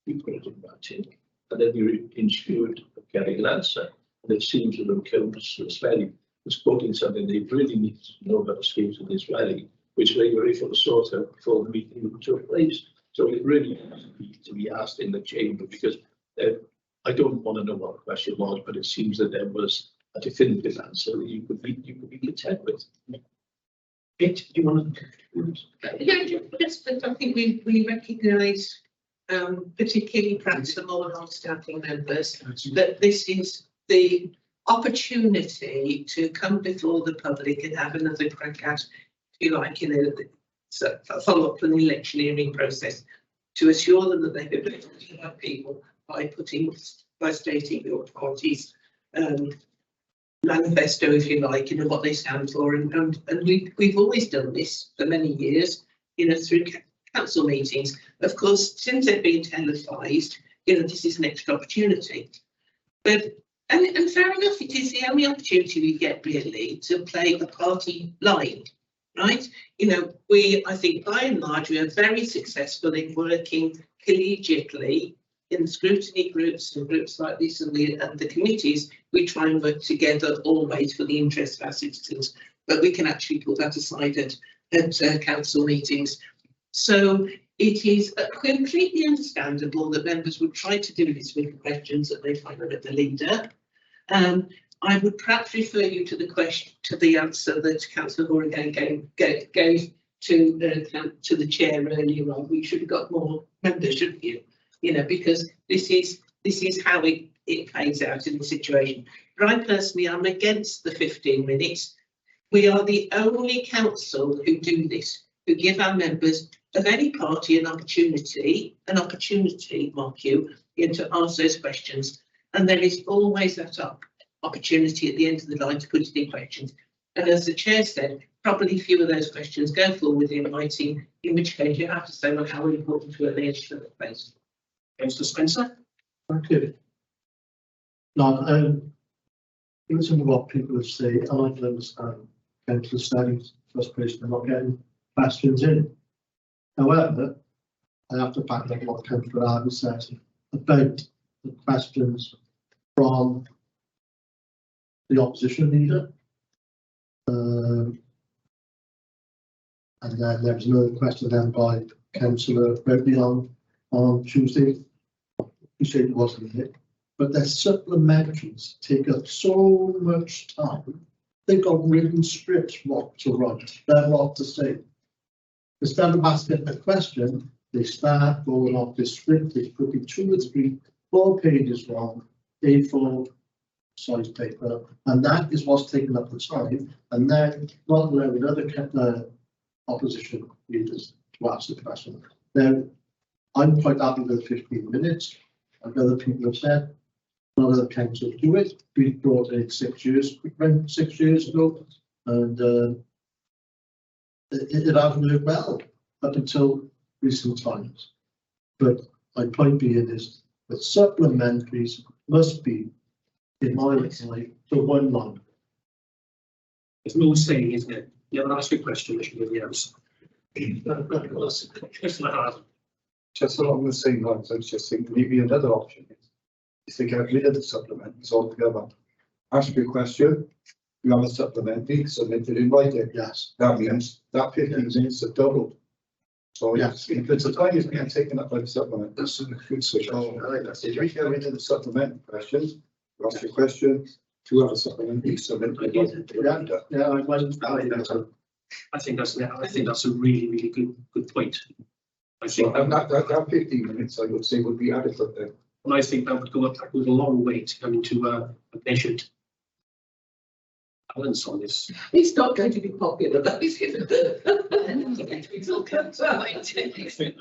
you put it in writing, and then you're ensured of getting an answer. And it seems that the council Israeli was quoting something they really need to know about the schemes of Israeli, which they were able to sort out before the meeting took place. So it really needs to be asked in the chamber because I don't want to know what the question was, but it seems that there was a definitive answer that you could be content with. Pete, do you want to? Yeah, but I think we recognise, particularly perhaps for more non-staffing members, that this is the opportunity to come before the public and have another crack at, if you like, follow up on the electioneering process to assure them that they can have people by stating your party's manifesto, if you like, what they stand for, and we've always done this for many years, through council meetings. Of course, since they've been televised, this is an extra opportunity. But and fair enough, it is the only opportunity we get really to play a party line, right? I think by and large we are very successful in working collegiately in scrutiny groups and groups like this and the committees. We try and work together always for the interest of our citizens, but we can actually put that aside at council meetings. So it is completely understandable that members would try to do this with the questions that they find at the leader. I would perhaps refer you to the answer that Councillor Horan gave to the chair earlier on, we should have got more members, shouldn't you? You know, because this is how it plays out in the situation. But I personally am against the 15 minutes. We are the only council who do this, who give our members of any party an opportunity, mark you, to ask those questions. And there is always that opportunity at the end of the line to put in questions. And as the chair said, probably few of those questions go forward in writing, in which case you have to say, well, how important were they in the place? Councillor Spencer? Thank you. Now, listen to what people say, and I can understand councillor Stanley's frustration of not getting questions in. However, I have to back up what councillor Harvey says about the questions from the opposition leader. And then there was another question then by councillor Bradley on Tuesday. He said it wasn't it, but their supplementaries take up so much time. They've got written scripts what to write, what to say. Instead of asking a question, they start going off this script. They put in 2 or 3, 4 pages long, A4 size paper, and that is what's taking up the time. And then not allowing other opposition leaders to ask the question. Now, I'm quite happy with 15 minutes. Like other people have said, not other councils do it. We brought it 6 years ago, and it hasn't worked well up until recent times. But my point being is that supplementaries must be, in my opinion, to one line. There's no saying, isn't it? You haven't asked a question, you should give the answer. Councillor Hart? Just along the same lines, I was just thinking maybe another option is to get rid of the supplementaries altogether. Ask your question, you have a supplementary, submitted in writing. Yes. That means that 15 minutes are doubled. So yes, if it's a time is being taken up by the supplement, that's a good suggestion. If we get rid of the supplementary questions, you ask your question, 2 other supplementary, submit it. I think that's a really good point. I think That 15 minutes, I would say, would be adequate then. and I think that would go a long way to coming to a measured balance on this. It's not going to be popular, that is it? It's all comes out. I don't think it's going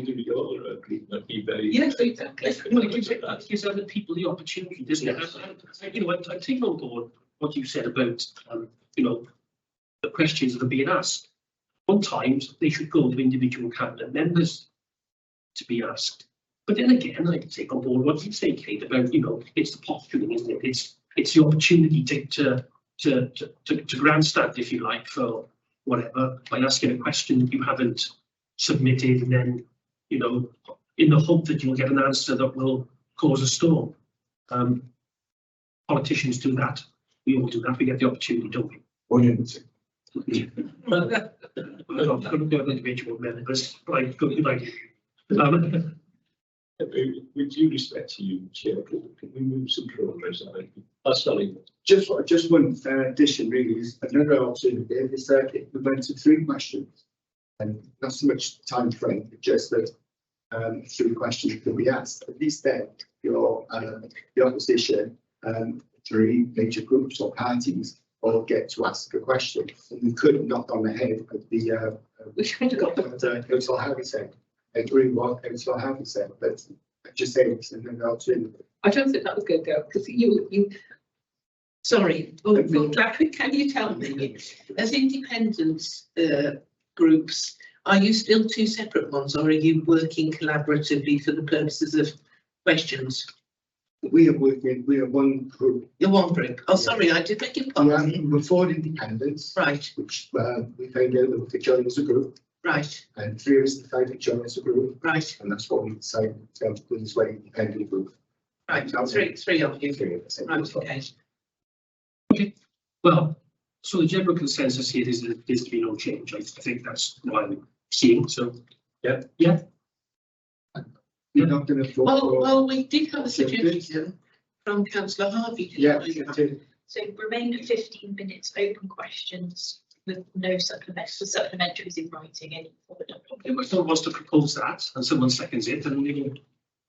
to be all that'd be very. Yes, exactly. It gives other people the opportunity, doesn't it? I take on board what you said about, the questions that are being asked. Sometimes they should go to individual cabinet members to be asked. But then again, I take on board what you say, Kate, about, it's the posturing, isn't it? It's the opportunity to grandstand, if you like, for whatever, by asking a question that you haven't submitted, and then, in the hope that you'll get an answer that will cause a storm. Politicians do that. We all do that. We get the opportunity, don't we? I'm not going to do an individual members, right? Good idea. With due respect to you, Chair, can we move some progress on it? Sorry. Just one addition really is another alternative is that it prevents 3 questions. And not so much time frame, but just that 3 questions can be asked. At least then your the opposition, 3 major groups or parties all get to ask a question. And we could have knocked on the head of the We should have got them. Councillor Harvey said. I agree with what Councillor Harvey said, but I just say it's another alternative. I don't think that was going to go because you. Sorry, can you tell me, as independent groups, are you still 2 separate ones, or are you working collaboratively for the purposes of questions? We are one group. You're one group. Oh, sorry, I did make you pardon. We're 4 independents, Right, which we found out that we could join as a group, right, and 3 of us decided to join as a group, right, and that's what we decided to do this way, independent group. right. Three of you. 3 of us. Right, okay. Okay. Well, so the general consensus here is that there's to be no change. I think that's what I'm seeing. So, yeah. We're not going to vote. Well, we did have a suggestion from Councillor Harvey. Yeah. So remain at 15 minutes, open questions. with no supplementaries in writing any forward. If someone wants to propose that and someone seconds it, then we can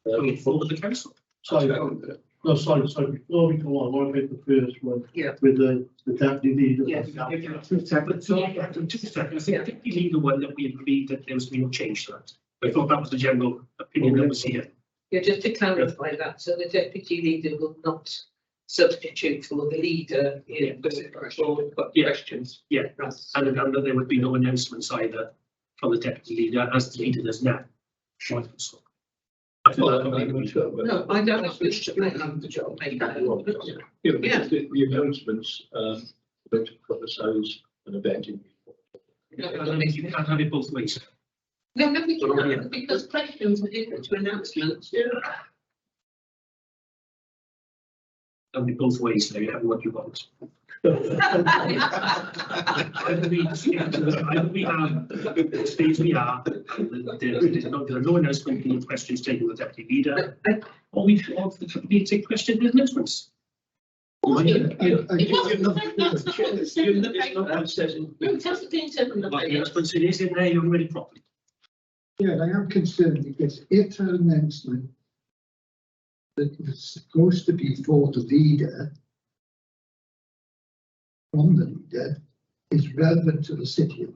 go forward the council. Sorry, no, sorry, before we go on, I want to make the first one. Yeah. With the deputy leader. Yeah. Two seconds, I think the legal one that we agreed that there was no change to that. I thought that was the general opinion that was here. Yeah, just to clarify that, so the deputy leader will not substitute for the leader in the questions. Yeah, and that there would be no announcements either from the deputy leader as the leader does now. Right, so. I feel that would be good. No, I don't have the job. Yeah, the announcements, about to publicise an event in. You can't have it both ways. No, we can't, because questions are different to announcements. Yeah. Have it both ways, so you have what you want. Either we have, stay as we are, there are no announcements, no questions taken with the deputy leader, or we take questions with announcements. Announcements, it is in there, you're ready properly. Yeah, I am concerned because if an announcement that was supposed to be for the leader, from the leader, is relevant to the city,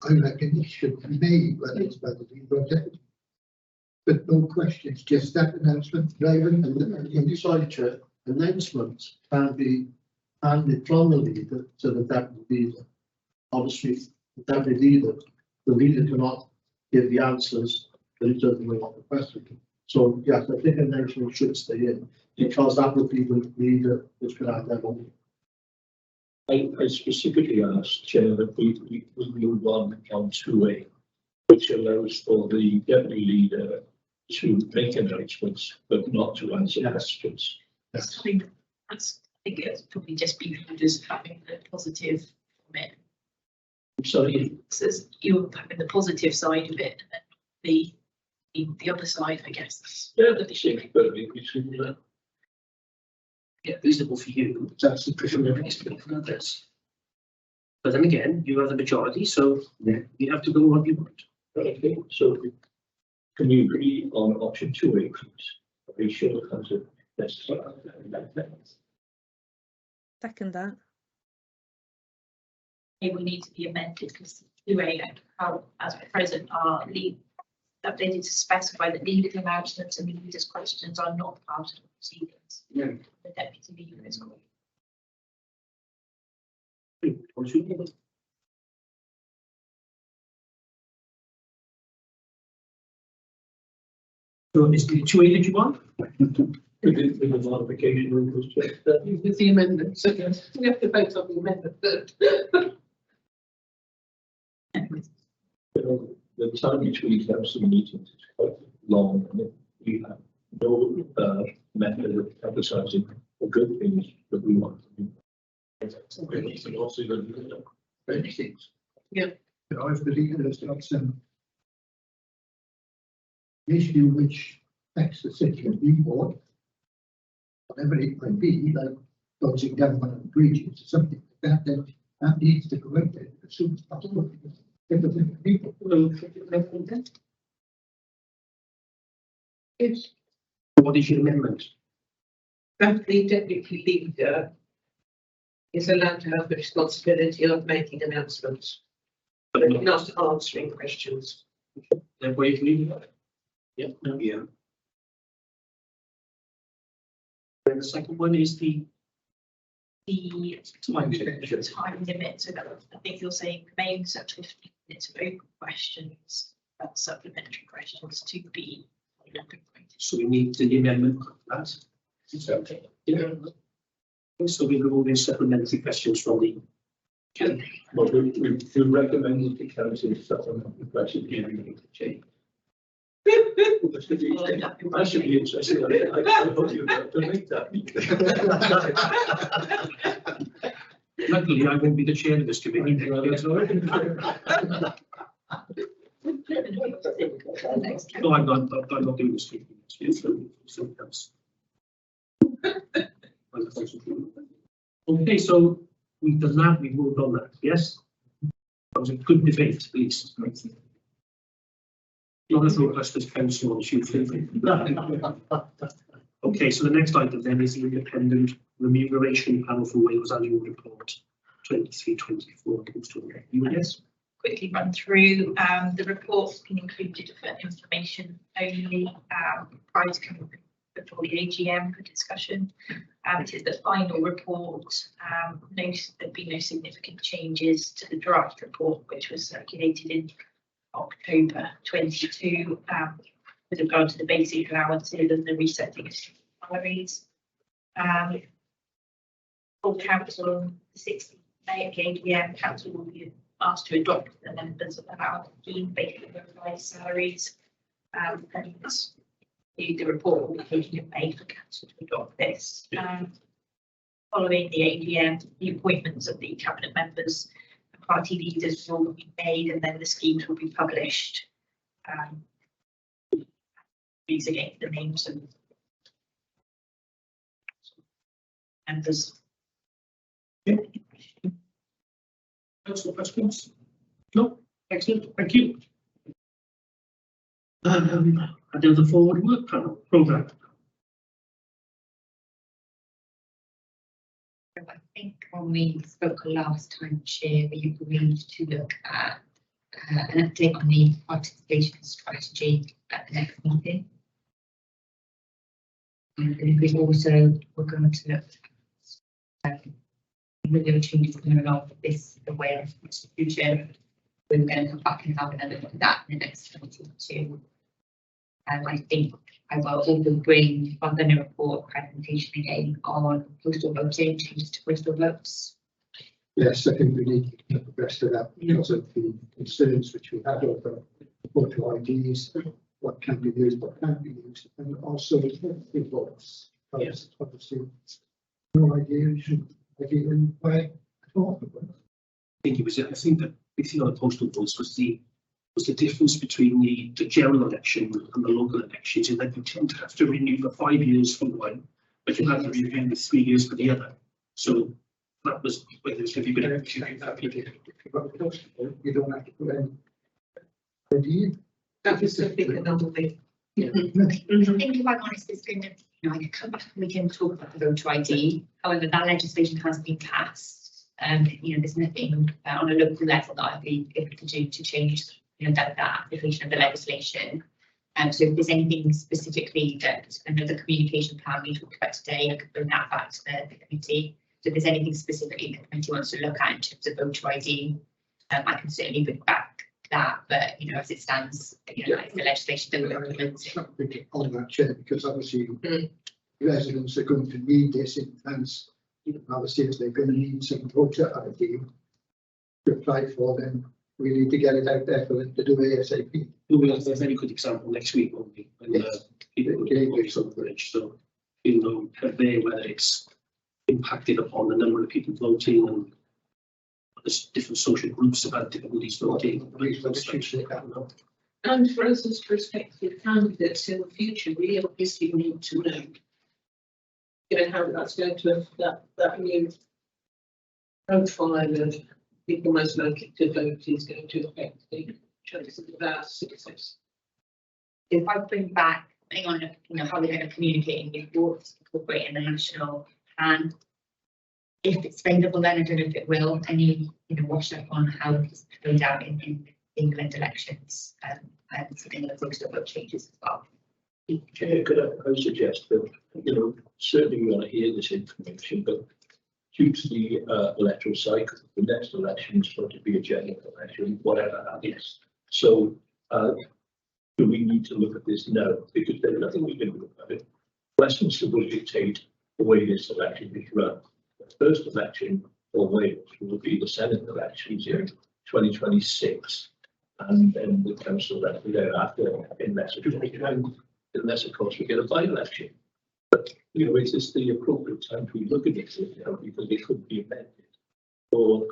I reckon it should be made, whether it's by the leader or deputy. But no questions, just that announcement, relevant And sorry, Chair, announcements can be handed from the leader to the deputy leader. Obviously, the leader cannot give the answers, but it doesn't know what the question is. So yes, I think announcement should stay in because that would be the leader which could have that on. I specifically asked Chair that we move on 2A, which allows for the deputy leader to make announcements, but not to answer questions. I think it's probably just be viewed as having a positive from it. Sorry. So you're having the positive side of it, and then the other side, I guess. Yeah, that seems perfect. Yeah, reasonable for you, that's the preference for others. But then again, you have the majority, so you have to go what you want. Okay, so can you agree on option 2A, please? Are you sure it comes with this? Second that. It will need to be amended because the way how as at present are updated to specify that leader announcements and leaders' questions are not part of the proceedings. Yeah. The deputy leader is called. So is the 2A that you want? With the modification rules, With the amendment, so yes, we have to vote on the amendment first. the time between council meetings is quite long, and we have no method of emphasising the good things that we want to do. And also the many things. You know, if the leader has got some issue which affects the city of Newport, whatever it might be, like closing down one of the bridges or something like that, then that needs to go out there as soon as possible. People Yes, What is your amendment? that the deputy leader is allowed to have the responsibility of making announcements, but not answering questions. Then where you leave it? Yeah, yeah. And the second one is the time limit. Time limit, so that I think you're saying remain such 15 minutes of open questions, supplementary questions to be. So we need the amendment of that. Okay. Yeah. So we're removing supplementary questions from the. But we recommended the council supplement the question to change. I should be interested. I hope you're going to make that. Luckily, I won't be the chair of this committee. No, I'm not doing this. Something else. Okay, so we've done that, we've moved on that, yes? That was a good debate, at least. Not as robust as council on Tuesday. Okay, so the next item then is the independent remuneration panel for Wales annual report 23-24. Yes. Quickly run through, the report's been included for information only, prior to coming before the AGM for discussion. It is the final report. There've been no significant changes to the draft report, which was circulated in October 22, with regard to the basic allowances and the resetting of salaries. Full council on the 6th of May at the AGM, council will be asked to adopt the members of the allowance scheme based on revised salaries. And the report will be taken in May for council to adopt this. Following the AGM, the appointments of the cabinet members and party leaders will be made, and then the schemes will be published. These again, the names of members. Council questions? No? Excellent, thank you. And then the forward work panel programme. I think when we spoke last time, Chair, we agreed to look at an update on the participation strategy at the next meeting. And we also were going to look at with the changes coming along with this, the Wales Constitution. We're going to come back and have another look at that in the next 22. I think I will also bring on the report presentation again on postal voting, changes to postal votes. Yes, I think we need to keep abreast of that because of the concerns which we had over photo IDs, what can be used, what can't be used, and also the votes. Yes. Obviously, no idea in why at all. I think it was. I think that the thing on the postal votes was the difference between the general election and the local elections, in that you tend to have to renew for 5 years for one, but you have to renew for 3 years for the other. So that was whether there's going to be a bit of confusion for people. You don't have to put any ID. That was a big anomaly. I think, if I'm honest, it's going to, I could come back and we can talk about the voter ID. However, that legislation has been passed. There's nothing on a local level that I'd be able to do to change, that application of the legislation. So if there's anything specifically that another communication plan we talked about today, I could bring that back to the committee. So if there's anything specifically the committee wants to look at in terms of voter ID, I can certainly bring back that. But as it stands, it's the legislation that we're implementing. On that, Chair, because obviously residents are going to need this in advance. Obviously, if they're going to need some voter ID to apply for, then we need to get it out there for them to do ASAP. We'll have a very good example next week, won't we? When people will get some bridge, so there whether it's impacted upon the number of people voting, and there's different social groups have had difficulties voting. And for us as prospective candidates in the future, we obviously need to know, how that's going to that new profile of people most likely to vote is going to affect the chances of our success. If I bring back, how we're going to communicate in reports, incorporating the national plan. If it's available, then I don't know if it will. Any wash up on how it's played out in England elections, and something that postal vote changes as well. Chair, could I suggest that, certainly we want to hear this information, but due to the electoral cycle, the next election is going to be a general election, whatever happens. So do we need to look at this now? Because there's nothing we can do about it. Westminster will dictate the way this election is run. The first election for Wales will be the Senate elections in 2026, and then the council election thereafter, unless of course we get a by-election. But is this the appropriate time to look at this, because it could be amended or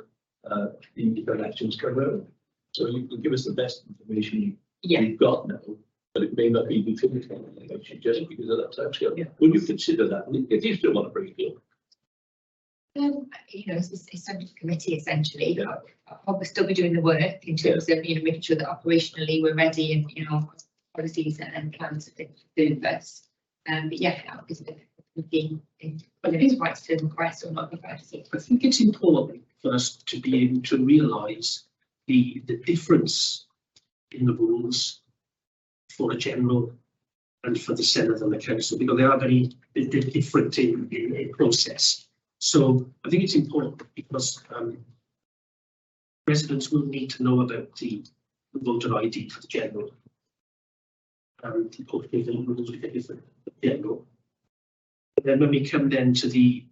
the elections come around. So you can give us the best information you've got now, but it may not be definitive election just because of that time scale. Would you consider that if you still want to bring it up? You know, it's under the committee essentially. Yeah. I'll probably still be doing the work in terms of, you know, making sure that operationally we're ready and, you know, policies and plans to do this. But yeah, obviously, whether it's rights to request or not request. I think it's important for us to be able to realise the difference in the rules for a general and for the Senate and the Council, because they are very different in process. So I think it's important because residents will need to know about the voter ID for the general. Hopefully the rules will be different for the general. But then when we come then to the,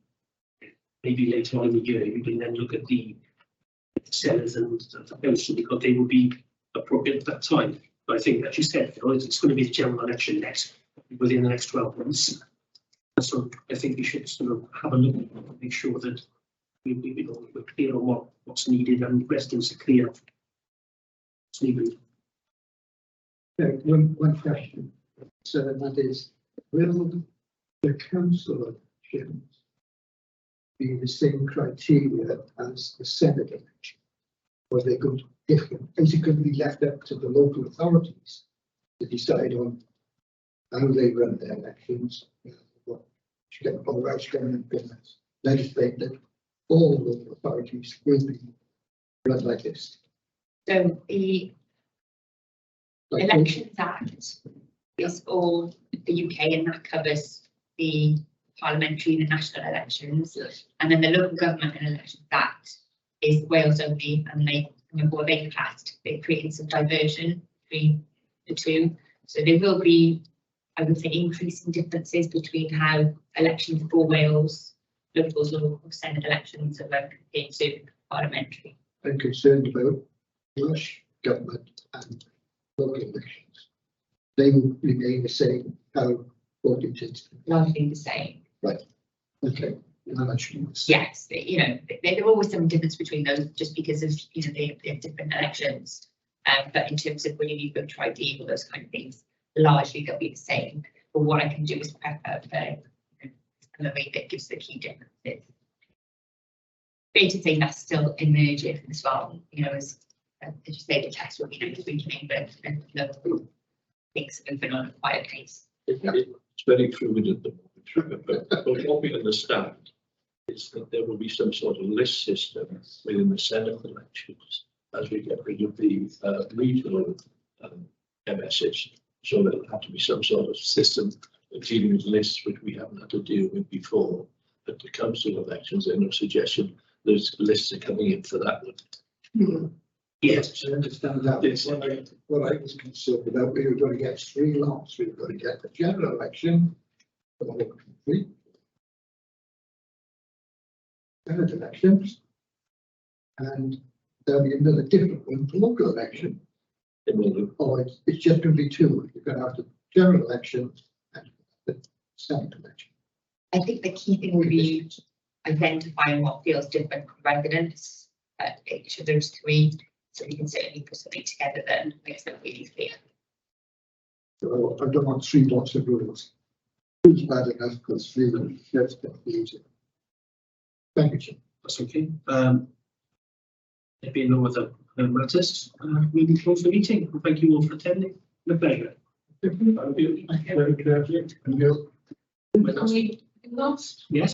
maybe later on in the year, we can then look at the Senate and the Council, because they will be appropriate at that time. But I think, as you said, you know, it's going to be the general election within the next 12 months. So I think we should sort of have a look and make sure that we're clear on what's needed and residents are clear what's needed. Okay, one question. So that is, will the council elections be the same criteria as the Senate election? Or are they going to be different? Is it going to be left up to the local authorities to decide on how they run their elections? What should get all right government business legislate that all local authorities will be run like this? So the Like Elections Act is all the UK, and that covers the parliamentary and the national elections. Yes. And then the Local Government and Elections Act is Wales only, and they passed, they created some diversion between the two. So there will be, I would say, increasing differences between how elections for Wales, locals or Senate elections are compared to parliamentary. I'm concerned about Welsh government and local elections. They will remain the same how voting takes. Largely the same. Okay. Yes, you know, there's always some difference between those just because of, you know, they're different elections. But in terms of when you need voter ID or those kind of things, largely they'll be the same. But what I can do is prep up a way that gives the key differences. Fair to say that's still emerging as well, you know, as you say, the test will be next week, but local things have been on a quiet pace. It's very fluid at the moment, but what we understand is that there will be some sort of list system within the Senate elections as we get rid of the regional MSs. So there'll have to be some sort of system of dealing with lists which we haven't had to deal with before. At the council elections, there's no suggestion those lists are coming in for that one. Yes. I understand that. Yes. What I was concerned about, we were going to get 3 lots. We were going to get the general election for the whole country, Senate elections, and there'll be another different one for local election. Or it's just going to be 2. You're going to have the general election and the Senate election. I think the key thing will be identifying what feels different for residents at each of those 3. So we can certainly put something together that makes them really clear. So I don't want 3 lots of rules. It's bad enough because 3 rules. Let's get easier. Thank you, Jim. That's okay. There being no other matters, we will close the meeting. Thank you all for attending. My pleasure. Thank you. Thank you. Very carefully. And you'll Are we lost? Yes.